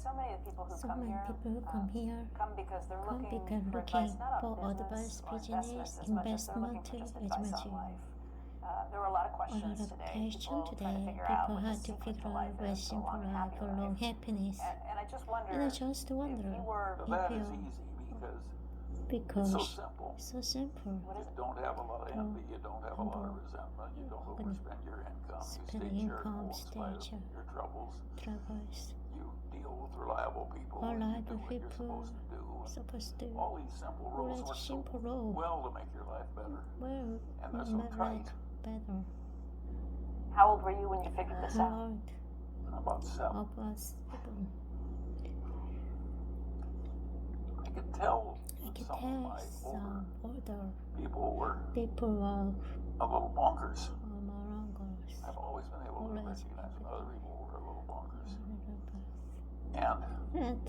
so many people who So come many here people who come here come because they're come looking because for looking advice not for on advice, business or business, investments as much as they're looking investment, for just as advice much on as life. There were a lot of a questions lot of today. questions People trying to today. figure out People what the had to secret to figure life out what is to a simple long and life happy or life. long happiness. And I just wonder And I just if wonder you were So if that you is easy because because it's so simple. so simple. what You is it? don't have a lot of envy, you don't have a lot of resentment, you don't overspend your income, you Spend stay income, charitable in spite of your troubles, troubles, you deal with reliable people, reliable you do what people you're supposed to do. supposed to All these simple all rules that work so simple rule well to make your life better. well And they're so trite. better. How old were you when you figured this out? Hard About 7. of us people. I could tell I can some of tell my older some older people were people are a little bonkers. morongers. I've always been able to Always recognize when other people were a little bonkers. And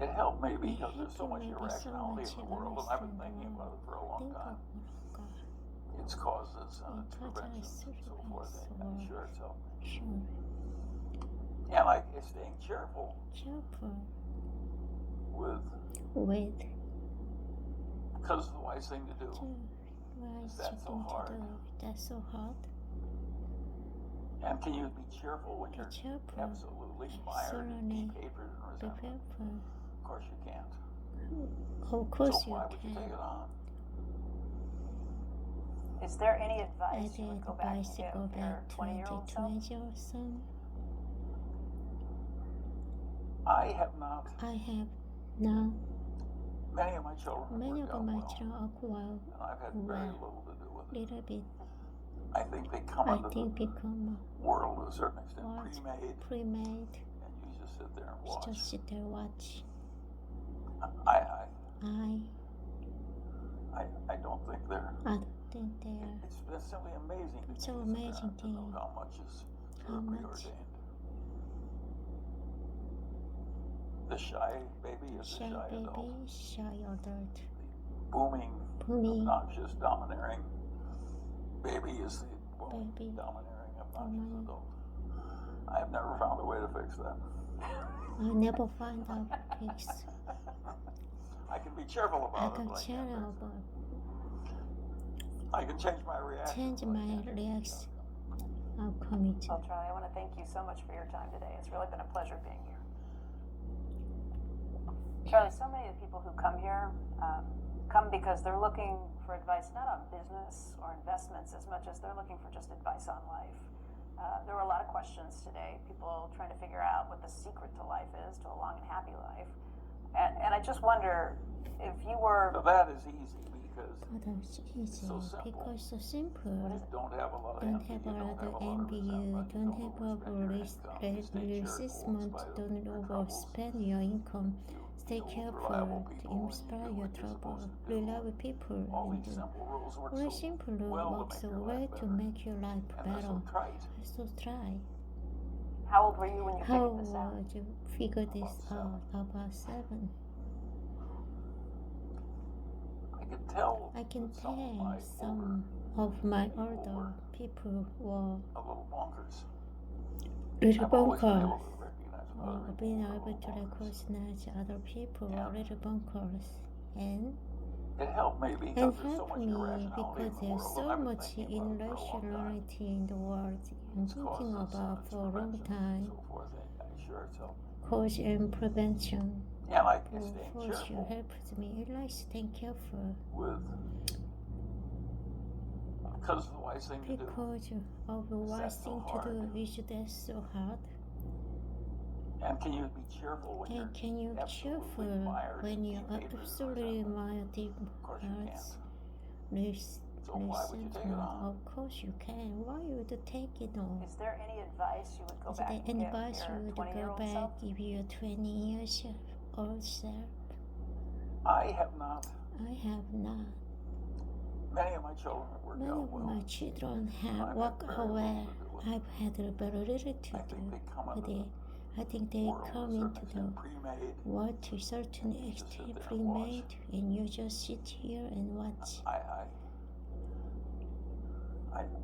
It helped me because helped there's so much me with so irrationality much in the world, and I've been irrationality thinking about it for a long think time. of God. Its causes and its Causes, preventions and so forth. so And sure, it's helped me. Sure. And like staying cheerful Cheerful with with because it's the wise thing to do. wise Is that so thing to hard? do. That's so hard. And can you be cheerful when Be you're cheerful. absolutely mired in Certainly. deep hatred and Be resentment? careful. Of course you can't. Of course So you why would you take can. it on? Is there any advice I you would did go back and advise to give go your back 20-year-old self? 20-year-old son. I have not. I have now Many of my children have many worked of out my well, children are well, and I've had very little to do with it. little bit. I think they come I into think the become world to a certain extent what pre-made, pre-made. and you just sit there and watch. Just sit there watch. I I don't think they're. I don't think they are. It's simply amazing. To It's me an as a amazing parent to know thing. how much is How much? preordained. The shy baby is Shy a shy baby, adult. shy adult. Booming, Booming obnoxious, domineering baby is the booming, baby, domineering, obnoxious domineering. adult. I have never found a way to fix that. I never find out fix. I can be cheerful I about can it, but I cheer can't fix about it. I can change my reaction. change but I my can't change the reaction. outcome. Outcome it. Well, Charlie, I want to thank you so much for your time today. It's really been a pleasure being here. Charlie, so many of the people who come here come because they're looking for advice not on business or investments as much as they're looking for just advice on life. There were a lot of questions today, people trying to figure out what the secret to life is, to a long and happy life. And I just wonder if you were... So that is easy because That's easy so simple. because so simple. you don't have a lot of Don't envy, have you a don't lot have of a lot of envy, you resentment, don't have overspend your income, you stay charitable in resistment, spite of don't your troubles. overspend your income. Stay deal with careful reliable to people and you inspire do your what you're trouble. supposed to do. Reliable people All and these simple rules work very so simple well work to so make your well life to better. make your life And they're better. so trite. So try. How old were you when you How figured this out? would you figure this About out? About 7. I can tell I can that some of tell my some of my people older were people were a little bonkers. little I've always been bonkers. able to recognize when other people Being were a able little to bonkers. recognize other people Yeah. are little bunkers and It helped me because and there's so help much me irrationality because in the there's world, so and I've been much thinking about it for a long time. irrationality in the world I'm Its thinking causes about and for a long its time. prevention and so forth, and I'm sure it's helped. Cause and prevention. And like For staying force you cheerful helps me. I like staying careful with because it's the wise thing to do. because of the wise so thing to hard? do is that's so hard. And can you be cheerful when And you're can you absolutely cheerful mired when in you're deep hatred and absolutely resentment? mired deep Of course you hearts? can't. So why would you take it Resentment. on? Of course you can. Why would you take it on? Is there any advice you would go Is back there and any give advice your you would go 20-year-old back, self? give your 20 years old self? I have not. I have not. Many of my children have worked Many out of well. my children have I've walked had very away. little to do with it. I've had very little to I think do they come with into it. I think they world come to a into certain the extent pre-made. world to certain You just sit extent there and watch. pre-made, and you just sit here and watch.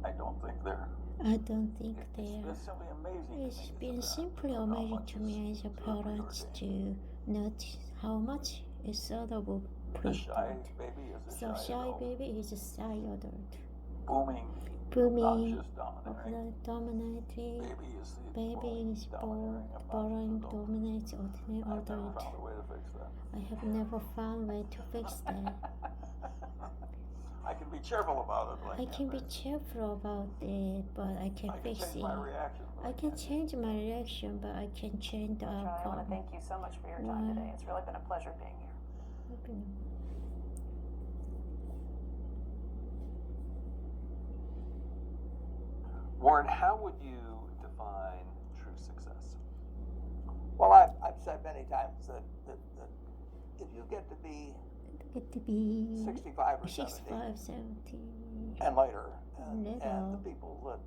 I don't think they're I don't think they are. It's simply amazing. It's to me been as a simply parent, how amazing much to is me as a sort of parent preordained. to notice how much is sort of The shy prepared. baby is a So shy shy adult. baby is a shy adult. Booming, Booming, obnoxious, domineering. dominating. Baby is the Baby boring, is domineering, boring, obnoxious adult. dominates ordinary I've never adult. found a way to fix that. I have never found a way to fix that. I can be cheerful about it, but I can be cheerful about it, but I can I can fix change it. my reaction. But I can change my reaction, but I can change the Charlie, I want to outcome. thank you so much for your time today. It's really been a pleasure being here. Warren, how would you define true success? Well, I've said many times that if you get to be Get to be 65 or 65, 70 70. and later, and the people that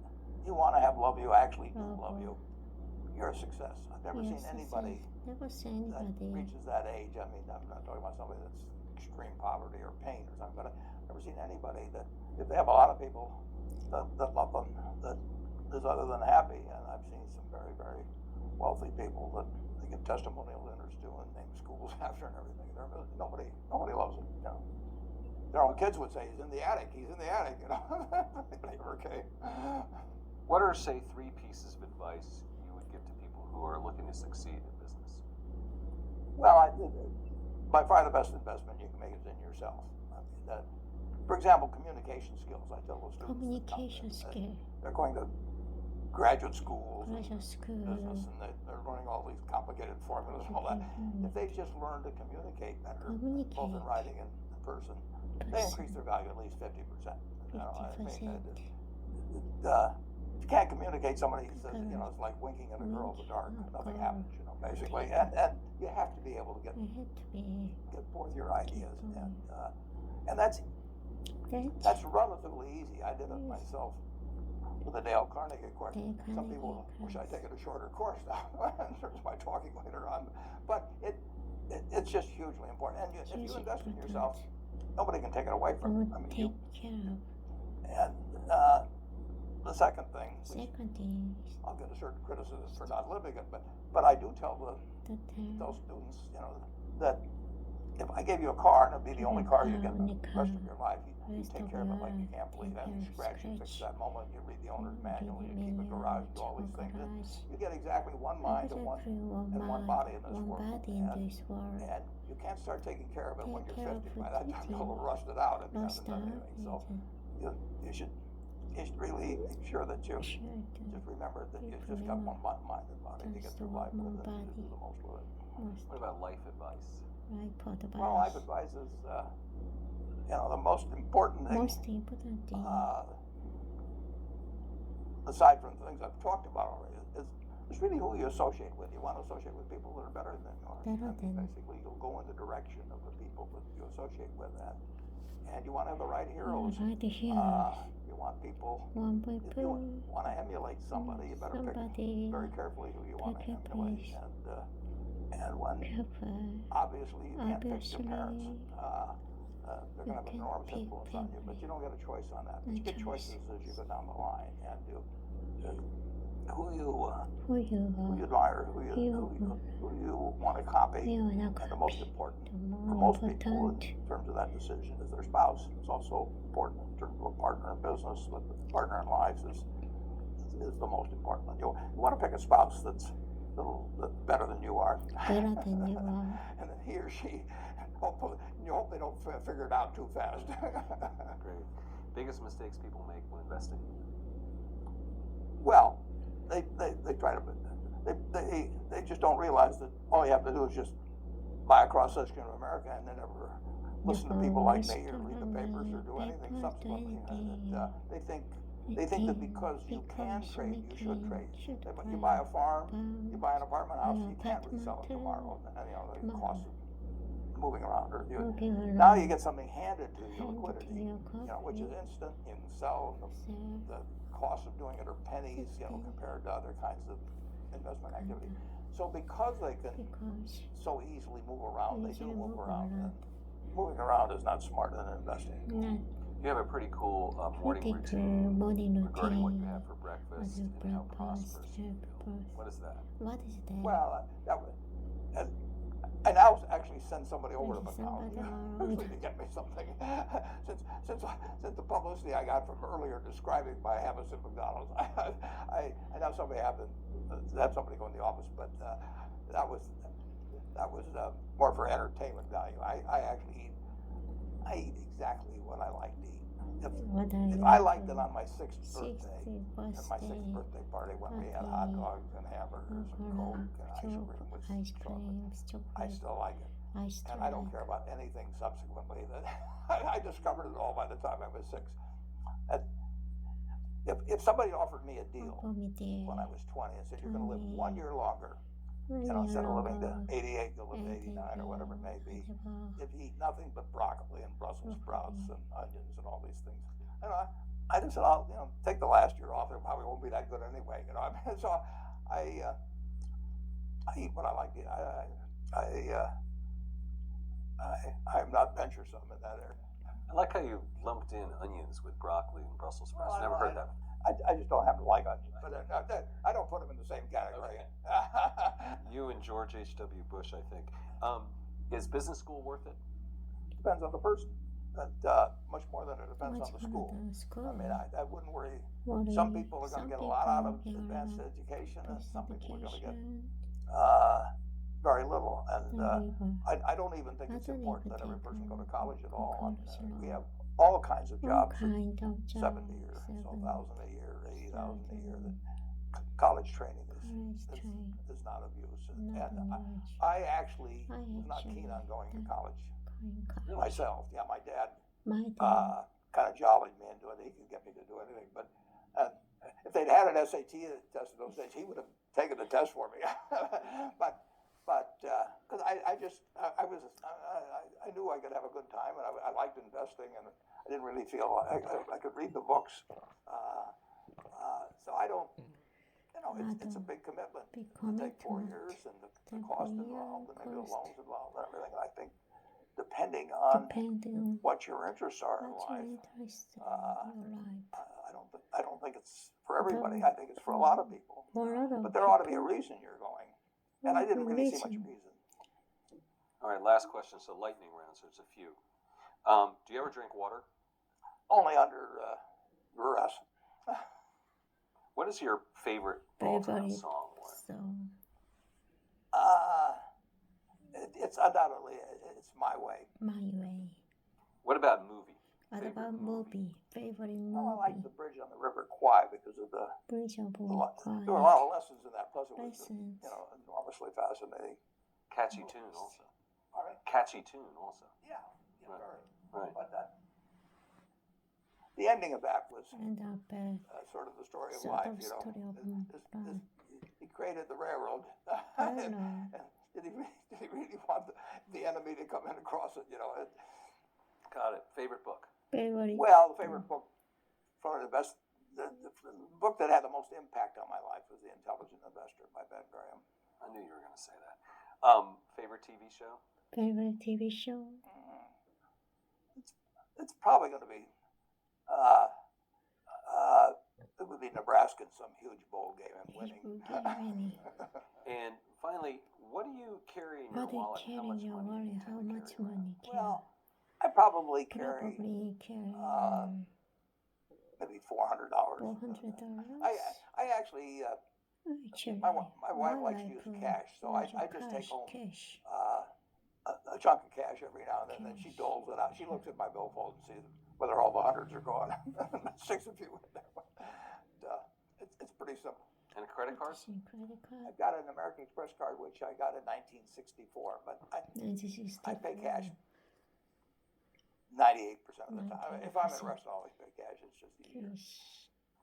you want to have love you actually do love you, you're a success. I've never seen anybody Never seen that anybody. reaches that age. I mean, I'm not talking about somebody that's extreme poverty or pain or something, but I've never seen anybody that, if they have a lot of people that love them, that is other than happy. And I've seen some very, very wealthy people that they give testimonial dinners to and name schools after and everything. Nobody loves them, you know. Their own kids would say, he's in the attic, you know. Okay. What are, say, 3 pieces of advice you would give to people who are looking to succeed in business? Well, by far the best investment you can make is in yourself. I mean, for example, communication skills. I tell those students. Communication skill. They're going to graduate schools, Graduate school. business, and they're learning all these complicated formulas and all that. If they just learn to communicate better, both in writing and in person, they increase their value at least 50%. You know, I mean, 50%. if you can't communicate, somebody says, you know, it's like winking at a girl in the dark. Nothing happens, you know, basically. And you have to be able to get forth your ideas, and that's relatively easy. I did it myself with the Dale Carnegie course. Some people wish I'd taken a shorter course now in terms of my talking later on, but it's just hugely important. And if you invest in yourself, nobody can take it away from you. I mean, you. And the second thing, I'll get a certain criticism for not living it, but I do tell those students, you know, that if I gave you a car and it'd be the only car you get the rest of your life, you take care of it like you can't believe it. You scratch and fix that moment, you read the owner's manual, you keep a garage, do all these things. You get exactly one mind and one body in this world. And you can't start taking care of it when you're 50. By that time you'll have rusted out and you haven't done anything. So you should really make sure that you just remember that you just got one mind and body to get through life, and then you do the most with it. What about life advice? Well, life advice is, you know, the most important thing. Aside from the things I've talked about already, is really who you associate with. You want to associate with people that are better than you are. Basically, you'll go in the direction of the people that you associate with, and you want to have the right heroes. You want people. If you want to emulate somebody, you better pick very carefully who you want to emulate. And when obviously you can't pick your parents, they're going to have an enormous influence on you, but you don't get a choice on that. But you get choices as you go down the line, and who you admire, who you want to copy, and the most important for most people in terms of that decision is their spouse. It's also important in terms of a partner in business, but the partner in life is the most important one. You want to pick a spouse that's better than you are. And then he or she, you hope they don't figure it out too fast. Great. Biggest mistakes people make when investing? Well, they try to, they just don't realize that all you have to do is just buy a cross-section of America and then never listen to people like me or read the papers or do anything subsequently. They think that because you can trade, you should trade. But you buy a farm, you buy an apartment house, you can't resell it tomorrow. And, you know, the cost of moving around. Now you get something handed to you, liquidity, you know, which is instant. You can sell. The cost of doing it are pennies, you know, compared to other kinds of investment activity. So because they can so easily move around, they do move around. And moving around is not smarter than investing. You have a pretty cool morning Pretty routine cool morning regarding what you routine. have for breakfast What's and your how breakfast? prosperous. What is that? What is that? Well, that was, and I now actually send somebody over to Maybe McDonald's somebody usually to get me something. since the publicity I got from earlier describing my habits at McDonald's, I now somebody have somebody go in the office, but that was more for entertainment value. I eat exactly what I like to eat. If I liked it on my sixth birthday, at my sixth birthday party when we had hot dogs and hamburgers and Coke and ice cream with ice chocolate, cream, I still like it. And I don't care about anything subsequently. That I discovered it all by the time I was 6. If somebody offered me a deal when I was 20 and said, you're going to live 1 year longer, instead of living to 88, you'll live to 89 or whatever it may be, if you eat nothing but broccoli and Brussels sprouts and onions and all these things, I just said, I'll take the last year off. It probably won't be that good anyway. I mean, so I eat what I like to eat. I'm not venturesome in that area. I like how you lumped in onions with broccoli and Brussels sprouts. Well, Never heard that. I just don't happen to like onions, but I don't put them in the same category. Okay. You and George H.W. Bush, I think. Is business school worth it? Depends on the person. Much more than it depends on the school. I mean, I wouldn't worry. Some people are going to get a lot out of advanced education, and some people are going to get very little. And I don't even think it's important that every person go to college at all. We have all kinds of jobs, 70 or so thousand a year, 80,000 a year. That college training is not of use. And I actually was not keen on going to college myself. Yeah, my dad kind of jollied me into it. He could get me to do anything, but if they'd had an SAT test in those days, he would have taken the test for me. but because I knew I could have a good time, and I liked investing, and I didn't really feel I could read the books. So I don't, it's a big commitment. It take 4 years, and the cost involved, and maybe the loans involved, and everything. And I think depending on what your interests are in life, I don't think it's for everybody. I think it's for a lot of people. But there ought to be a reason you're going. And I didn't really see much reason. All right, last question. So lightning round, so there's a few. Do you ever drink water? Only under duress. What is your favorite Baltimore song? It's undoubtedly, it's My Way. My Way. What about movie? What about movie? Favorite movie? Oh, I like The Bridge on the River Kwai because of Bridge on the there River were a lot of lessons in that. Plus, it was enormously fascinating. Catchy tune also. All right. Catchy tune also. Yeah, Right. very. Right. But the ending of that was sort of the story of life. He created the railroad. Did he really want the enemy to come in and cross it? Got it. Favorite book? Well, the favorite book, probably the book that had the most impact on my life was The Intelligent Investor by Ben Graham. I knew you were going to say that. Favorite TV show? Favorite TV show? It's probably going to be, it would be Nebraska in some huge bowl game and winning. And finally, what do you carry in your wallet? How much money? Well, I probably carry maybe $400. I actually, my wife likes to use cash, so I just take home a chunk of cash every now and then she doles it out. She looks at my billfold and sees whether all the hundreds are gone. Sticks a few in there. It's pretty simple. And a credit card? I've got an American Express card, which I got in 1964, but I pay cash 98% of the time. If I'm in a restaurant, I always pay cash. It's just easier.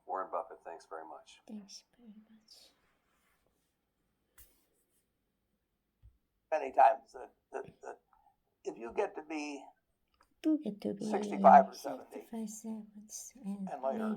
Warren Buffett, thanks very much. Thanks very much. Many times that if you get to be 65 or 70 and later,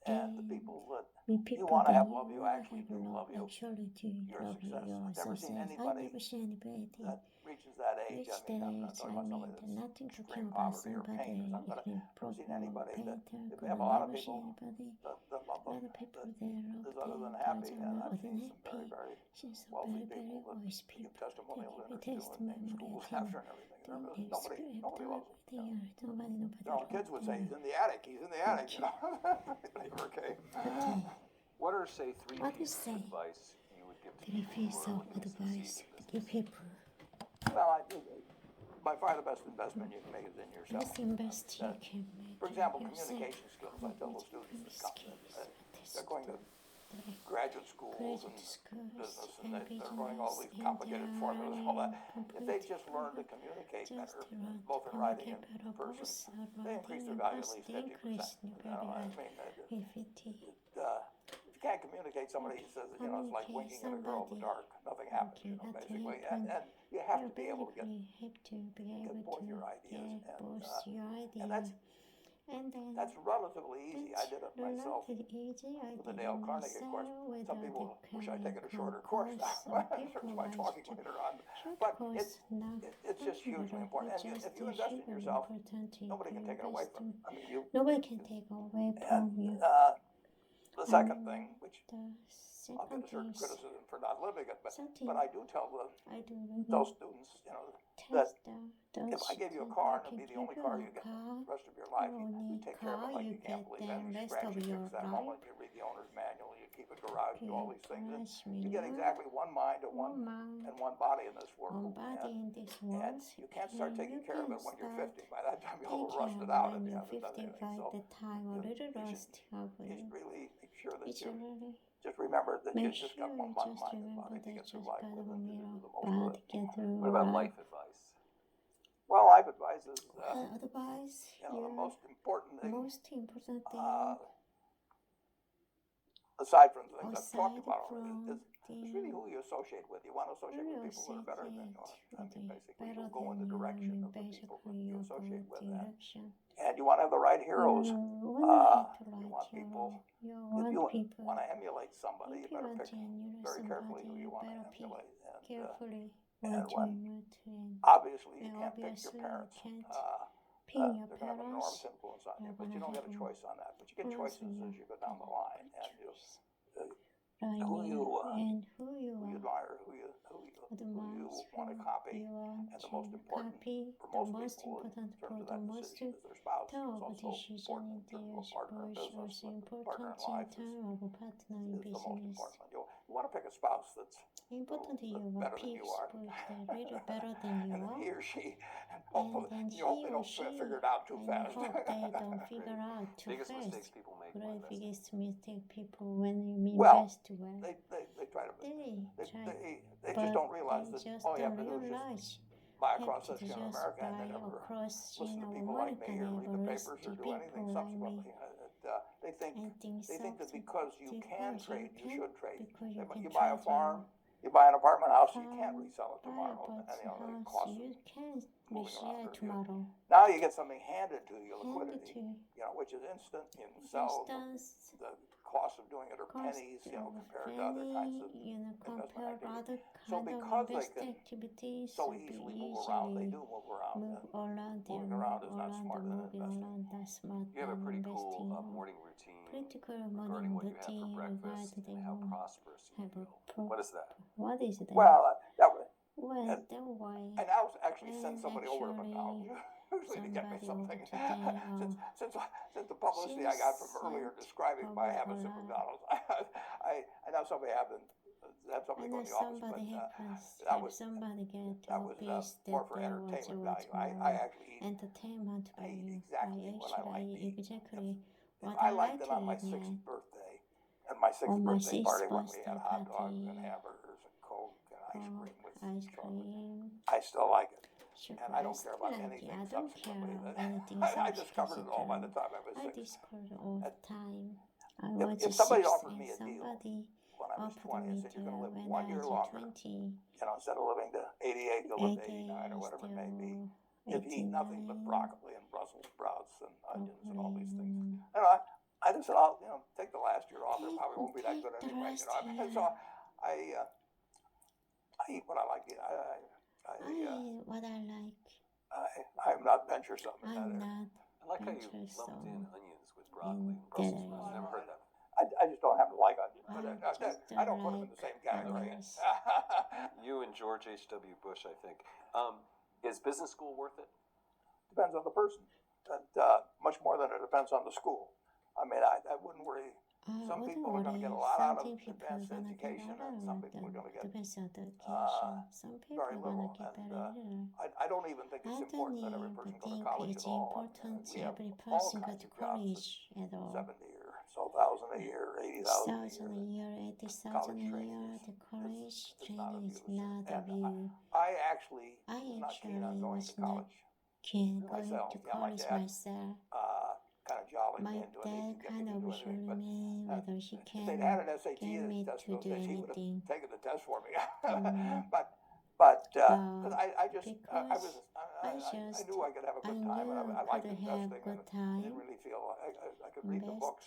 and the people that meet you people want to that have you love you wanna actually have do love love you. actually do Your love you, success. your I've never seen success. I anybody never see anybody that reaches that age. reach I mean, that I'm not age. talking I about mean, somebody there's that's nothing talking extreme about poverty or somebody pain or something, but in I've never seen problem, anybody pain, that could they have a lot of never see people anybody. that love A lot them of people that there love is other than them, happy, but and not I've other seen than some very, happy. very She's a wealthy very, very people that wise give people. testimonial They give a dinners doing testimonial schools dinner. after and everything. Doing Nobody loves them. You know. Nobody Their own kids would say, he's in the attic, he's in the attic, you know. Okay. Okay. What are, say, three What do you pieces say? of advice you would give to Three people pieces who are of looking to advice succeed in to give business? people. Well, by far the best investment you can make is in yourself. Best invest you That- can make. For example, in yourself. communication skills. I tell those students that come, they're going to They graduate schools and graduate schools business, and and they're learning all these business, complicated and formulas and all that. If they complete just learn to communicate just better, learn both to in writing and communicate in better, person, both they increase their writing value at and least 50%. increase You your know, I value mean, at 50. if you can't communicate, somebody says, you know, it's like winking at a girl in the dark. Nothing happens, you know, basically. And you have to be able to get both your ideas. And that's relatively easy. I did it myself with the Dale Carnegie course. Some people wish I'd taken a shorter course now. There's my talking later on. But it's just hugely important. And if you invest in yourself, nobody can take it away from you. I mean, Nobody can take away from you. the second thing, which The I'll get a certain second is criticism for not living it, something but I do tell I do those students, you know, that test if I gave you a car and it'd be the only car you get the rest of your life, you take care of it like you can't believe it. You scratch, you fix that moment, you read the owner's manual, you keep a garage, do all these things. And you get exactly one mind and one body in this world. And you can't start taking care of it when you're 50. By that time, you'll have rusted out if you haven't done anything. So you should really make sure that you just remember that you just got one mind and body to get through life with and to do the most good. What about life advice? Well, life advice is, advice, you know, the most important thing, most important thing, aside from the things I've talked aside about from already, is really who you associate with. You want to associate with people that are better than you are. I mean, basically, you'll go in the direction of the people that you associate with. And you want to have the right heroes. You want people, if you want to emulate somebody, you better pick very carefully who you want to emulate. And when, obviously, you can't pick your parents. They're going to have an enormous influence on you, but you don't get a choice on that. But you get choices as you go down the line, and who you admire, who you want to copy, and the most important for most people in terms of that decision is their spouse. It's also important in terms of a partner in business, but partner in life is the most important one. You want to pick a spouse that's better than you are, and then he or she, you hope they don't figure it out too fast. Biggest mistakes people make when investing? Biggest mistake people when you Well, invest well. they try to, they But just don't realize they that just all you have don't to do is realize just buy across have to this in just America and buy they never across listen to in people our like me or read the papers or do anything subsequently. They think that because you can trade, you should trade. You buy a farm, you buy an apartment house, you can't resell it tomorrow. And the cost of you can moving resell around. tomorrow. Now you get something handed to you, liquidity, which is instant. You can sell the cost of doing it are pennies, compared to other kinds of investment activities. So because they can so easily move around, they do move around. Moving around is not smarter than investing. You have a pretty cool morning routine regarding what you have for breakfast and how prosperous you feel. What is that? What is that? Well, that was. Well, that way. And I was actually sent somebody over to McDonald's usually to get me something. Since the publicity I got from earlier describing my habits at McDonald's, I now somebody have somebody go in the office, but that was more for entertainment value. I actually eat exactly what I like to eat. I liked it on my 6th birthday, and my 6th birthday party when we had hot dogs and hamburgers and Coke and ice cream with chocolate. I still like it. And I don't care about anything subsequently. I discovered it all by the time I was 6. I discovered it all the time. If somebody offered me a deal when I was 20 and said, you're going to live 1 year longer, instead of living to 88, you'll live to 89 or whatever it may be, if you eat nothing but broccoli and Brussels sprouts and onions and all these things. I just said, I'll take the last year off. It Take- probably won't be that take good the anyway. last And so year. I eat what I like. I eat what I like. I'm not venturesome in I'm that. not I like how you venturesome lumped in onions with broccoli in and Brussels that sprouts. area. Never heard that. I just don't happen to like onions. I But just I don't put them in like the same category. onions. You and George H.W. Bush, I think. Is business school worth it? Depends on the person. And, much more than it depends on the school. I mean, I wouldn't worry. I Some wouldn't people are going to worry. get a lot out of Some people are advanced gonna get education, a lot and out some of people are going to them. get Depends on the education. Some people very are gonna little. get And very little. I don't even think I it's don't important that every even person go to think college it's at all. important We have every all person go kinds to of jobs college at all. 70 or so thousand a year, 80,000 a 1,000 a year. year, 80,000 College a training year. is- The college it's not training is abused. not And of you. I actually I was not keen on actually going was to not college. keen going Myself, to yeah, my college dad, myself. Kind of jolly My me into it. He dad could get kind me to of do showed anything. But me whether he if they'd had an SAT get me test to those do days, he would have anything. taken the test for me. Mm. but I just I was I knew I could have a I good time, and knew I liked could investing, have good and I time. didn't really feel I could read the Invest. books.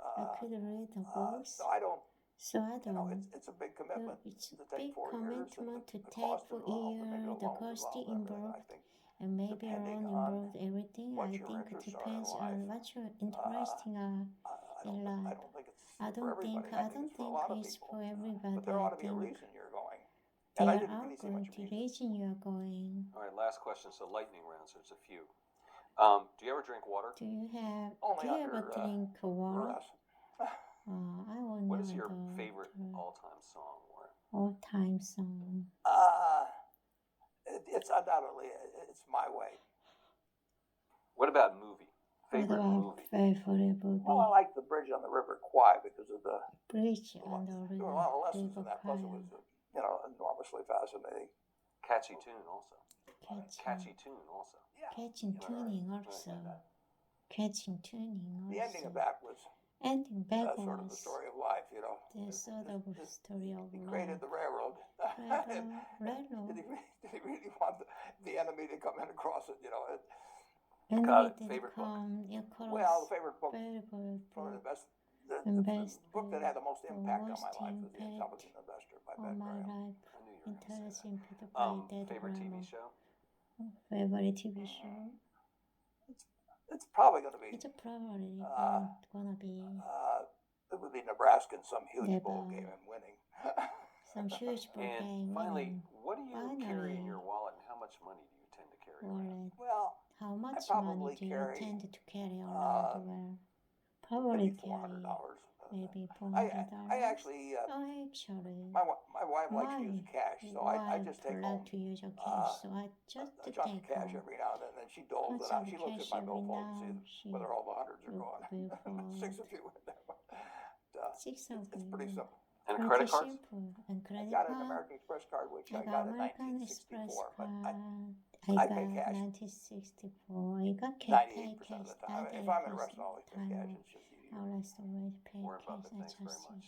I could read the books. So I don't. So I don't. It's a big commitment It's a to take big 4 years. commitment to The take cost for a involved, and maybe year, the the loans cost involved, and involved, I think and maybe depending loan on involved, everything. what I your think it interests are in depends life. on what you're interested in I in don't life. think it's I for don't think everybody. I think it's for a lot of it's people. for everybody. But there ought to be a I think reason you're going. And I there didn't are really see going much to reason. reason you are going. All right, last question. So lightning rounds. There's a few. Do you ever drink water? Do you Only ever under drink water? duress. I will What never is your do favorite to all-time song, Warren? all-time song. It's undoubtedly it's my way. What about movie? What Favorite about movie? favorite Well, I movie? like The Bridge on the River Kwai because of Bridge there on the were a lot of lessons River in that. Plus, it was enormously fascinating. Catchy tune also. Catching, Catchy tune also. catching tuning also. Catching tuning The ending of also. that was Ending back sort of the was story of life. the sort of story of He life. created the railroad. Railroad. Did he really want the enemy to come in across it? And Got we it. did Favorite book? come across Well, the favorite book, favorite probably book the best book that had the most the impact on my most life was The impact Intelligent Investor by Ben on my Graham. life. I knew you were going to say Intelligent people that. by Dad Favorite TV Graham. show? Favorite TV show? It's probably going to be. It's probably gonna be It would be Nebraska in some huge bowl Nebraska. game and winning. some huge book And game. finally, winning. what do you carry in Finally. your wallet, and how much money do you tend to carry around? Wallet. Well, How much probably money do you carry, tend to carry around? Well, maybe probably carry $400. maybe I $400. actually, Actually, my wife likes to use my cash, so I just take home like to use your cash, so I just a take chunk of cash home every now and then. And she doles it chunks out. of She looks at cash my every billfold now. and She sees whether all the hundreds are gone. billfold. 6 of you in there. Six of It's pretty you. simple. And Pretty credit cards? simple. And I credit got an card. American Express card, which I I got in American Express 1964, but card. I I pay got cash 1964. I got 98% cash of the time. If I'm in a restaurant, I always pay cash. 98% It's just easier. I'll always pay Warren cash. Buffett, I thanks very just much.